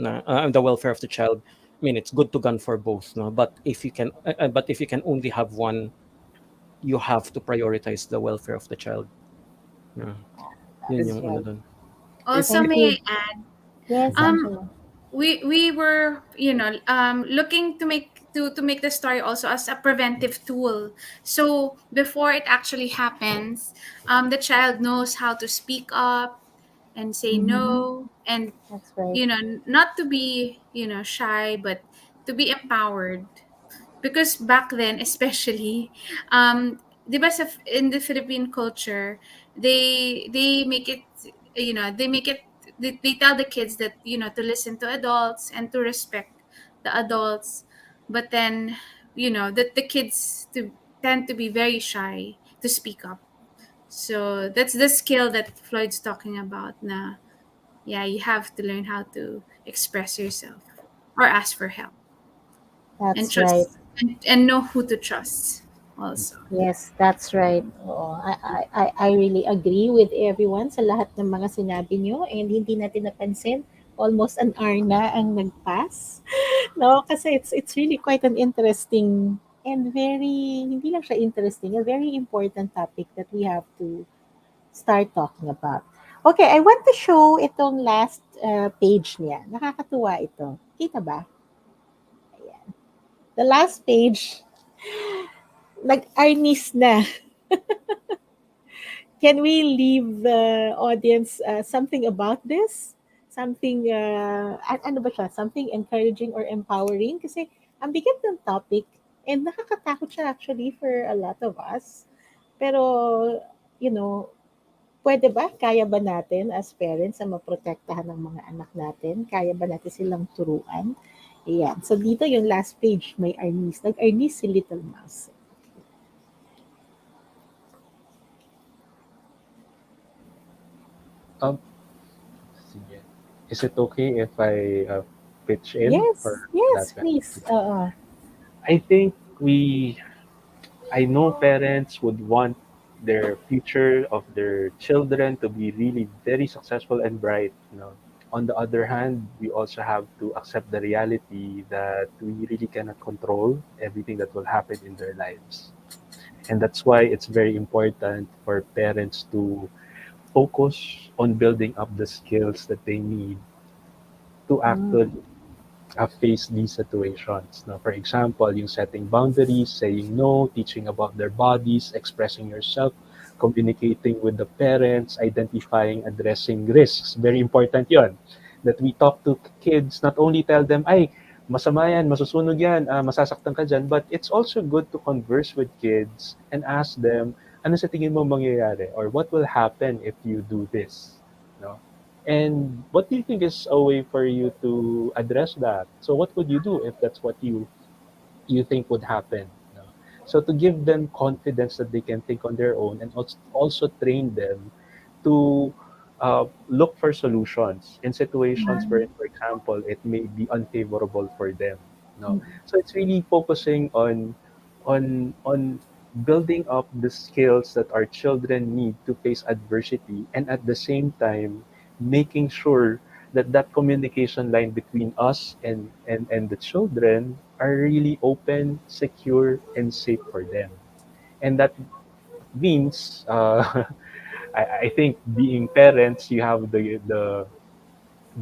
na, and the welfare of the child. I mean, it's good to gun for both, no. But if you can only have one, you have to prioritize the welfare of the child. No, yun That's yung ano right. dun. Also, Thank may you. I add, Yes, um, Angela. we were looking to make the story also as a preventive tool. So before it actually happens, the child knows how to speak up and say Mm-hmm. no, and That's right. not to be shy, but to be empowered. Because back then, especially, di ba in the Philippine culture, they make it, they make it, they tell the kids that to listen to adults and to respect the adults, but then that the kids to tend to be very shy to speak up. So that's the skill that Floyd's talking about. Na yeah, you have to learn how to express yourself or ask for help and That's right. trust and know who to trust also. Yes, that's right. Oo, I really agree with everyone sa lahat ng mga sinabi nyo, and hindi natin napansin, almost an hour na ang nag-pass. No, kasi it's really quite an interesting and very, hindi lang siya interesting, a very important topic that we have to start talking about. Okay, I want to show itong last page niya. Nakakatuwa ito. Kita ba? Ayan. The last page, nag-arnis na. Can we leave the audience something about this? Something, ano ba siya? Something encouraging or empowering? Kasi ang bigat ng topic and nakakatakot siya actually for a lot of us. Pero, you know, pwede ba? Kaya ba natin as parents na maprotektahan ng mga anak natin? Kaya ba natin silang turuan? Ayan. So, dito yung last page, may arnis. Nag-arnis si Little Mouse. Um, sige. Is it okay if I pitch in Yes, for yes, that? please. I think I know parents would want their future of their children to be really very successful and bright. On the other hand, we also have to accept the reality that we really cannot control everything that will happen in their lives. And that's why it's very important for parents to focus on building up the skills that they need to actually face these situations. Now, for example, yung setting boundaries, saying no, teaching about their bodies, expressing yourself, communicating with the parents, identifying, addressing risks. Very important yon. That we talk to kids, not only tell them, ay, masama yan, masusunog yan, masasaktan ka dyan, but it's also good to converse with kids and ask them, ano sa tingin mo mangyayari? Or what will happen if you do this? No? And what do you think is a way for you to address that? So what would you do if that's what you think would happen? No? So to give them confidence that they can think on their own, and also train them to look for solutions in situations Mm, where, for example, it may be unfavorable for them. No, mm, so it's really focusing on building up the skills that our children need to face adversity, and at the same time making sure that that communication line between us and the children are really open, secure, and safe for them. And that means I think being parents, you have the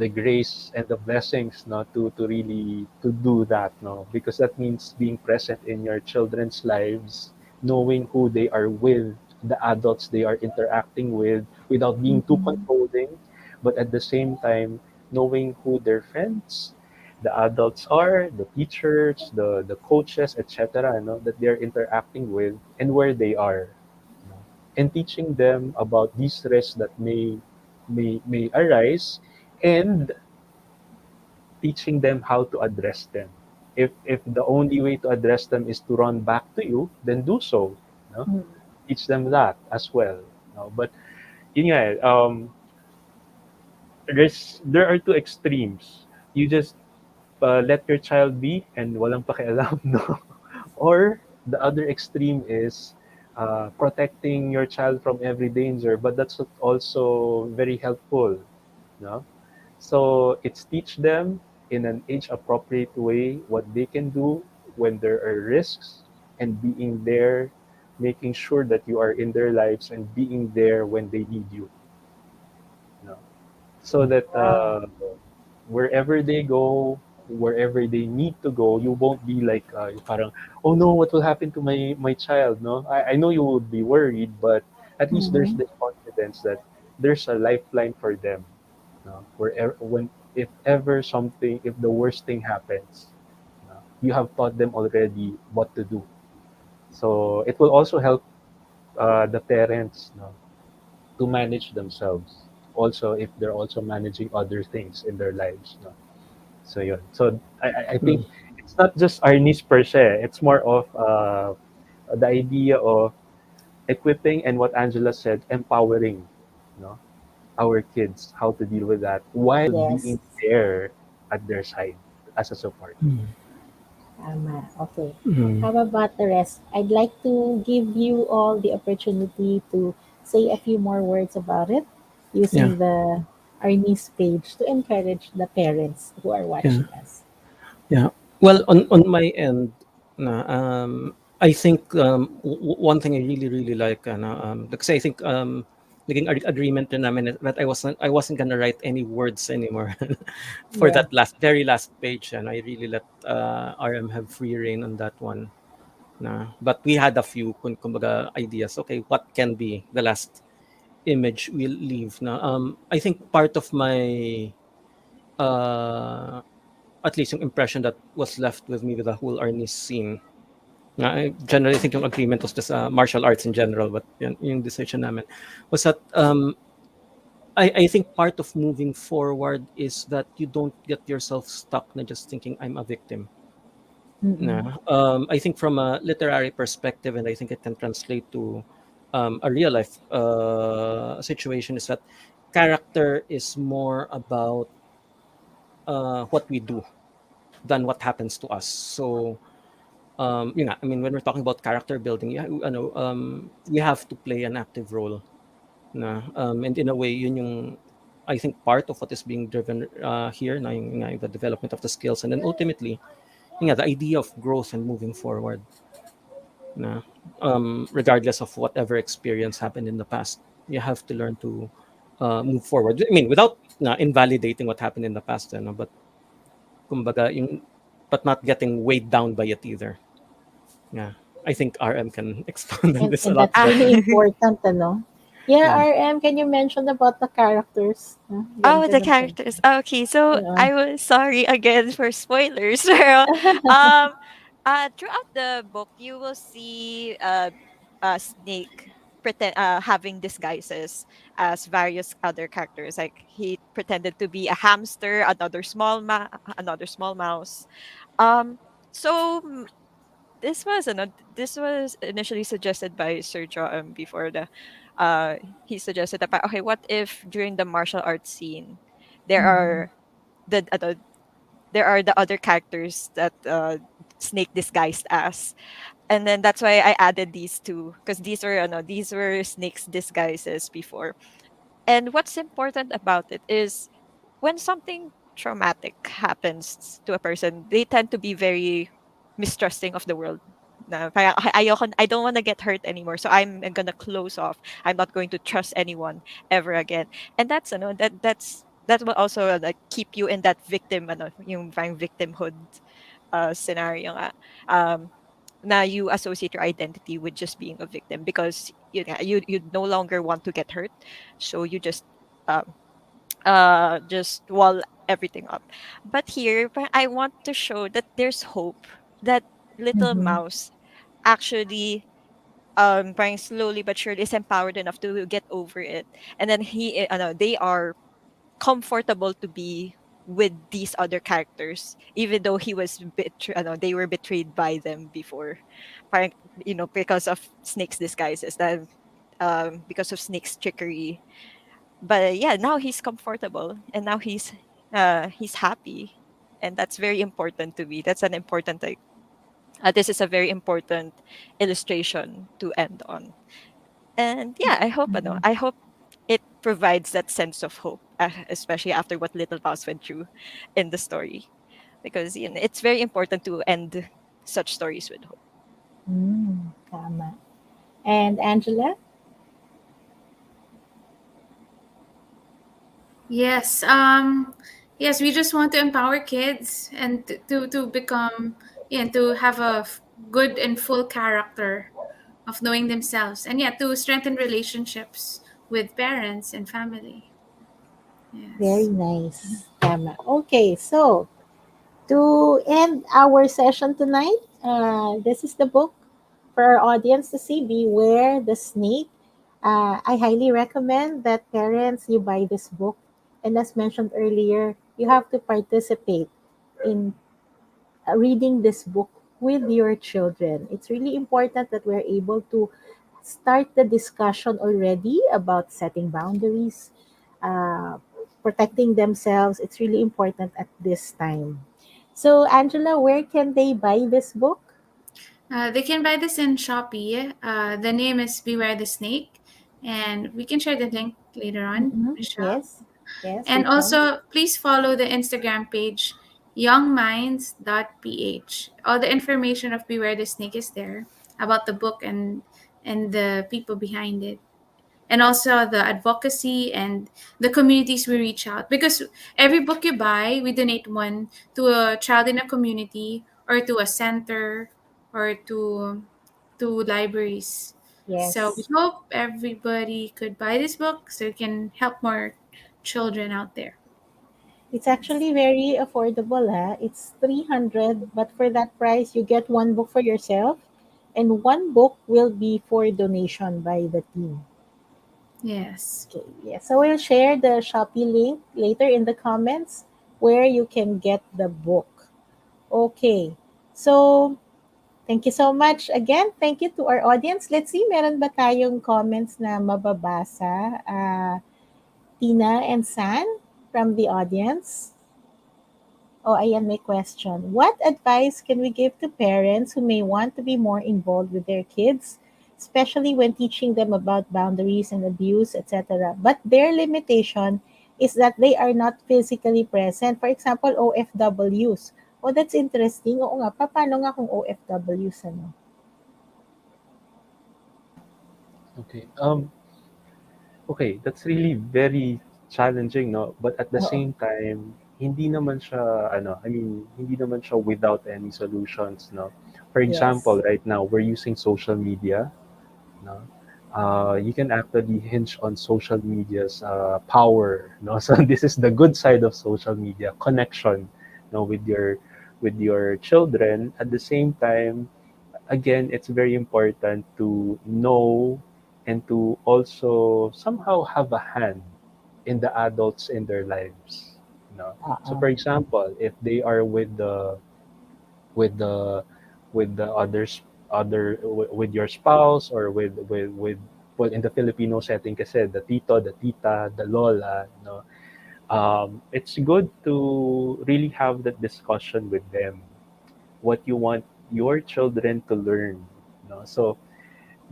grace and the blessings, no, to really to do that, no, because that means being present in your children's lives, knowing who they are with, the adults they are interacting with, without being too mm, controlling, but at the same time knowing who their friends, the adults are, the teachers, the coaches, etc., no, that they're interacting with, and where they are, no, and teaching them about these risks that may arise, and teaching them how to address them. If the only way to address them is to run back to you, then do so. No? mm. Teach them that as well. No? But yun nga, there are two extremes. You just let your child be and walang pakialam, no? Or the other extreme is protecting your child from every danger, but that's also very helpful, no? So it's teach them in an age appropriate way what they can do when there are risks, and being there, making sure that you are in their lives and being there when they need you. You know? So that Wow. wherever they go, wherever they need to go, you won't be like parang, oh no, what will happen to my child? No, I know you would be worried, but at least there's Mm, this confidence that there's a lifeline for them. No, wherever when if ever something, if the worst thing happens, no, you have taught them already what to do. So it will also help the parents, no, to manage themselves. Also, if they're also managing other things in their lives, no. So yun. So I think Mm. it's not just our needs per se. It's more of the idea of equipping, and what Angela said, empowering, no, our kids how to deal with that while yes. being there at their side as a support. Mm. Tama. Okay. Mm. How about the rest? I'd like to give you all the opportunity to say a few more words about it Yeah, using the our niece page to encourage the parents who are yeah, watching us. yeah. Well, on my end, na I think one thing I really like, because I think naging agreement din namin that I wasn't gonna write any words anymore for Yeah. that very last page, and I really let RM have free reign on that one. Na, but we had a few kumbaga ideas. Okay, what can be the last image we'll leave? Na I think part of my uh at least yung impression that was left with me with the whole Arnis scene. I generally think yung agreement was just martial arts in general, but yung decision namin was that I think part of moving forward is that you don't get yourself stuck na just thinking I'm a victim. Mm-mm. Na I think from a literary perspective, and I think it can translate to a real life situation, is that character is more about what we do than what happens to us. So yun nga, I mean, when we're talking about character building, yeah, we have to play an active role. Na, and in a way, yun yung, I think, part of what is being driven here, na yung the development of the skills. And then ultimately, yun nga, the idea of growth and moving forward. Na, regardless of whatever experience happened in the past, you have to learn to move forward. I mean, without invalidating what happened in the past, but kumbaga, but not getting weighed down by it either. Yeah. I think RM can expound on this a And lot that's Ah, better. really important, ano? Yeah, Yeah. RM, can you mention about the characters? Huh? oh, Ganda the ng kwento. characters. Okay, so Yeah. I was sorry again for spoilers. Pero, um, throughout the book, you will see Snake having disguises as various other characters. Like he pretended to be a hamster, another small mouse. Um, so this was initially suggested by Sir Joem before the he suggested that, okay, what if during the martial arts scene there Mhm. are the other characters that Snake disguised as, and then that's why I added these two, because these were Snake's disguises before. And what's important about it is when something traumatic happens to a person, they tend to be very mistrusting of the world. Na parang, I don't want to get hurt anymore, so I'm gonna close off. I'm not going to trust anyone ever again. And that will also like keep you in that yung parang victimhood scenario nga. Um, na you associate your identity with just being a victim, because you no longer want to get hurt, so you um just wall everything up. But here, I want to show that there's hope, that little Mhm. mouse actually parang slowly but surely is empowered enough to get over it, and then they are comfortable to be with these other characters, even though they were betrayed by them before, parang, because of Snake's disguises, that because of Snake's trickery. But yeah, now he's comfortable, and now he's happy, and that's very important to me. That's an important, like, this is a very important illustration to end on. And yeah, Mhm. I hope it provides that sense of hope, especially after what Little Mouse went through in the story, because it's very important to end such stories with hope. Tama. And Angela? Yes. Yes, we just want to empower kids and to become, yeah, and to have a good and full character of knowing themselves, and yeah, to strengthen relationships with parents and family. Very Yes. nice. Tama. Okay, so to end our session tonight, this is the book for our audience to see, Beware the Snake. I highly recommend that parents, you buy this book. And as mentioned earlier, you have to participate in reading this book with your children. It's really important that we're able to start the discussion already about setting boundaries, uh, protecting themselves. It's really important at this time. So, Angela, where can they buy this book? They can buy this in Shopee. The name is Beware the Snake, and we can share the link later on, Mm-hmm. Michelle. Yes, yes, we And can. also, please follow the Instagram page youngminds.ph. All the information of Beware the Snake is there about the book and the people behind it, and also the advocacy and the communities we reach out, because every book you buy, we donate one to a child in a community, or to a center, or to libraries. So we Yes. hope everybody could buy this book so we can help more children out there. It's actually very affordable, ha? It's 300, but for that price, you get one book for yourself, and one book will be for donation by the team. Yes. Okay, yeah. So we'll share the Shopee link later in the comments where you can get the book. Okay. So, thank you so much again. Thank you to our audience. Let's see, meron ba tayong comments na mababasa? Tina and San from the audience. Oh, ayan, may question. What advice can we give to parents who may want to be more involved with their kids, especially when teaching them about boundaries and abuse, etc.? But their limitation is that they are not physically present. For example, OFWs. Oh, that's interesting. Oo nga, paano nga kung OFWs, ano? Okay. Okay, that's really very challenging, no? But at the Oo. same time, hindi naman siya, ano, I mean, hindi naman siya without any solutions, no? For example, Yes. right now, we're using social media, no? You can actually hinge on social media's power, no? So this is the good side of social media, connection, no, with your children. At the same time, again, it's very important to know and to also somehow have a hand in the adults in their lives. You know? So, Oo. for example, if they are with the with the others with your spouse or with example, in the Filipino setting kasi, the tito, the tita, the lola, no, it's good to really have that discussion with them, what you want your children to learn. No? So,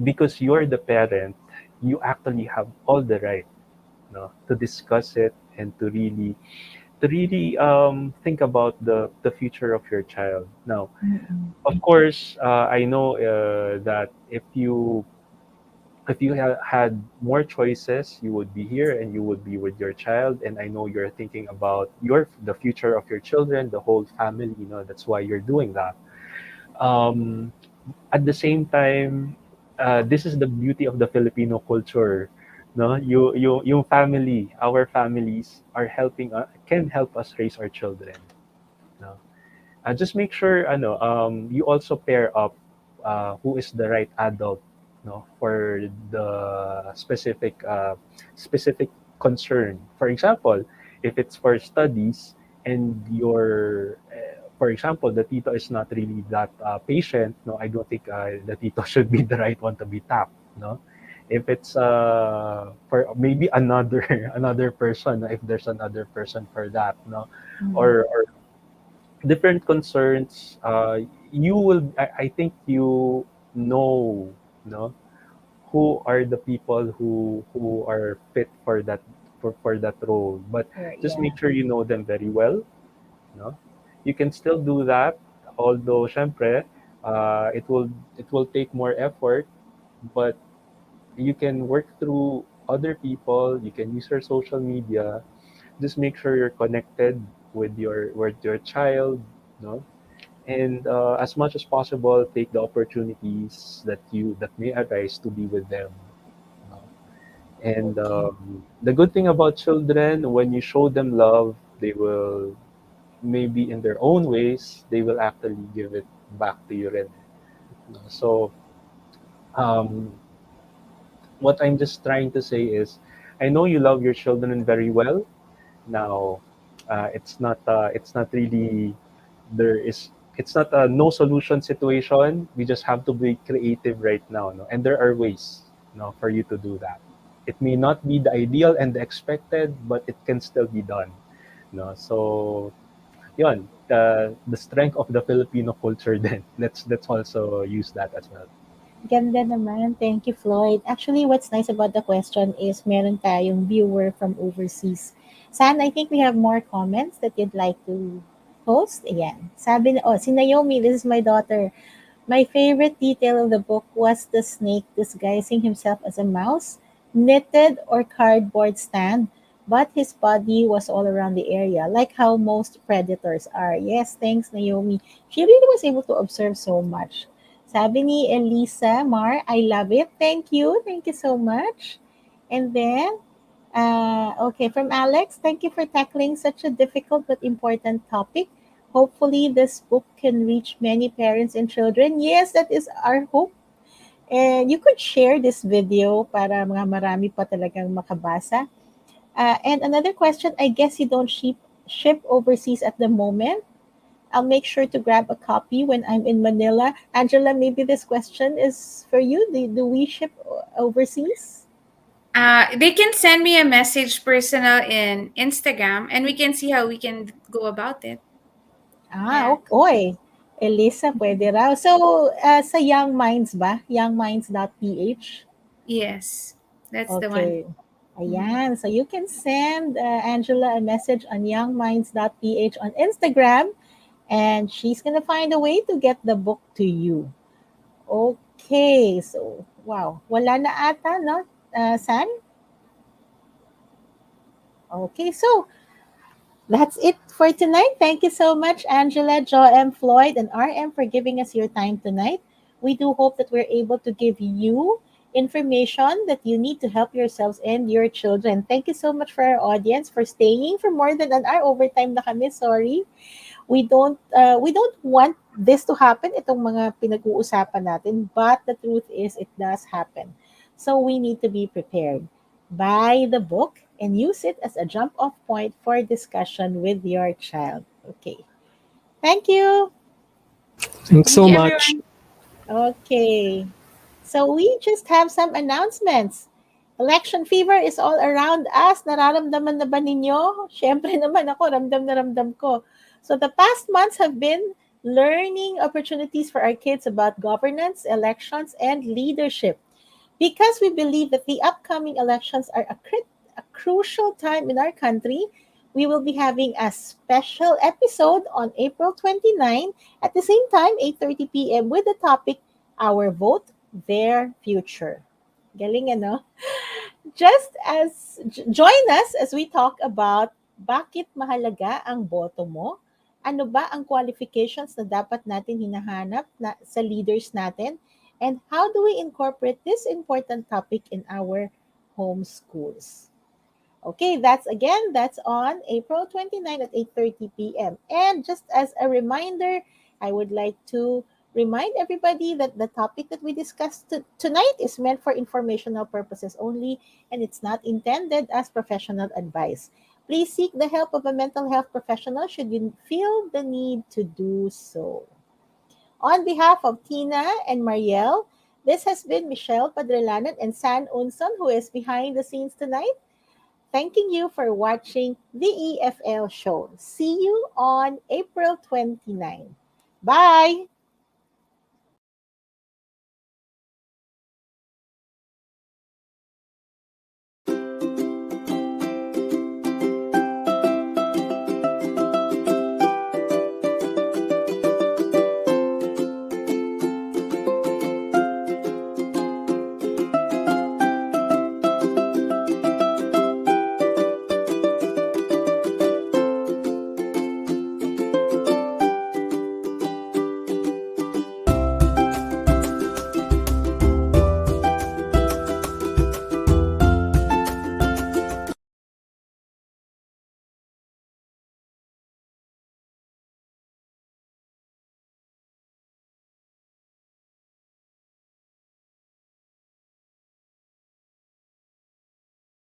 because you're the parent, you actually have all the right, no, to discuss it and to really think about the future of your child. Now, Mm-mm. of course, I know that if you had more choices, you would be here and you would be with your child. And I know you're thinking about the future of your children, the whole family. You know, that's why you're doing that. Um, at the same time, this is the beauty of the Filipino culture. No, yung family, our families are can help us raise our children. No, just make sure you also pair up who is the right adult, no, for the specific concern. For example, if it's for studies and for example, the tito is not really that patient, no, I don't think the tito should be the right one to be tapped, no. If it's for maybe another another person, if there's another person for that, no, Mm. or different concerns, I think you know, no, who are the people who are fit for that role. But Right, just yeah. make sure you know them very well, no. You can still do that, although syempre, it will take more effort, but you can work through other people. You can use your social media. Just make sure you're connected with your child, no, and as much as possible take the opportunities that may arise to be with them. uh, and Okay. the good thing about children, when you show them love, they will, maybe in their own ways, they will actually give it back to you rin. So um, what I'm just trying to say is, I know you love your children very well. Now, it's not really, there is it's not a no solution situation. We just have to be creative right now, no? And there are ways, no, for you to do that. It may not be the ideal and the expected, but it can still be done, no? So, yun, the strength of the Filipino culture then. Let's also use that as well. Ganda naman. Thank you, Floyd. Actually, what's nice about the question is meron tayong viewer from overseas. San, I think we have more comments that you'd like to post. Ayan. Sabi na, si Naomi, this is my daughter. My favorite detail of the book was the snake disguising himself as a mouse, knitted or cardboard stand, but his body was all around the area, like how most predators are. Yes, thanks, Naomi. She really was able to observe so much. Sabi ni Elisa, Mar, I love it. Thank you. Thank you so much. And then, okay, from Alex, thank you for tackling such a difficult but important topic. Hopefully, this book can reach many parents and children. Yes, that is our hope. And you could share this video para mga marami pa talagang makabasa. And another question, I guess you don't ship overseas at the moment. I'll make sure to grab a copy when I'm in Manila. Angela, maybe this question is for you. Do we ship overseas? They can send me a message personal in Instagram, and we can see how we can go about it. Yeah. Oy. Elisa, pwede raw. So, sa Young Minds ba? Youngminds.ph? Yes, that's the one. Okay. Ayan. So, you can send Angela a message on youngminds.ph on Instagram, and she's gonna find a way to get the book to you. Okay. So, wow. Wala na ata, no? San? Okay. So, that's it for tonight. Thank you so much, Angela, Joem, Floyd, and RM for giving us your time tonight. We do hope that we're able to give you information that you need to help yourselves and your children. Thank you so much for our audience for staying for more than an hour. Overtime na kami, sorry. We don't want this to happen, itong mga pinag-uusapan natin, but the truth is it does happen. So we need to be prepared. Buy the book and use it as a jump off point for discussion with your child. Okay. Thank you. Thanks Thank so you, much. everyone. Okay. So we just have some announcements. Election fever is all around us. Nararamdaman na ba ninyo? Siyempre naman ako, ramdam na ramdam ko. So the past months have been learning opportunities for our kids about governance, elections, and leadership. Because we believe that the upcoming elections are a crucial time in our country, we will be having a special episode on April 29 at the same time, 8:30 p.m. with the topic, Our Vote, Their Future. Galing ano? Join us as we talk about bakit mahalaga ang boto mo, ano ba ang qualifications na dapat natin hinahanap sa leaders natin, and how do we incorporate this important topic in our homeschools. Okay, that's on April 29 at 8:30 p.m. And just as a reminder, I would like to remind everybody that the topic that we discussed tonight is meant for informational purposes only, and it's not intended as professional advice. Please seek the help of a mental health professional should you feel the need to do so. On behalf of Tina and Marielle, this has been Michelle Padrelanan and San Unson, who is behind the scenes tonight. Thanking you for watching the EFL show. See you on April 29. Bye!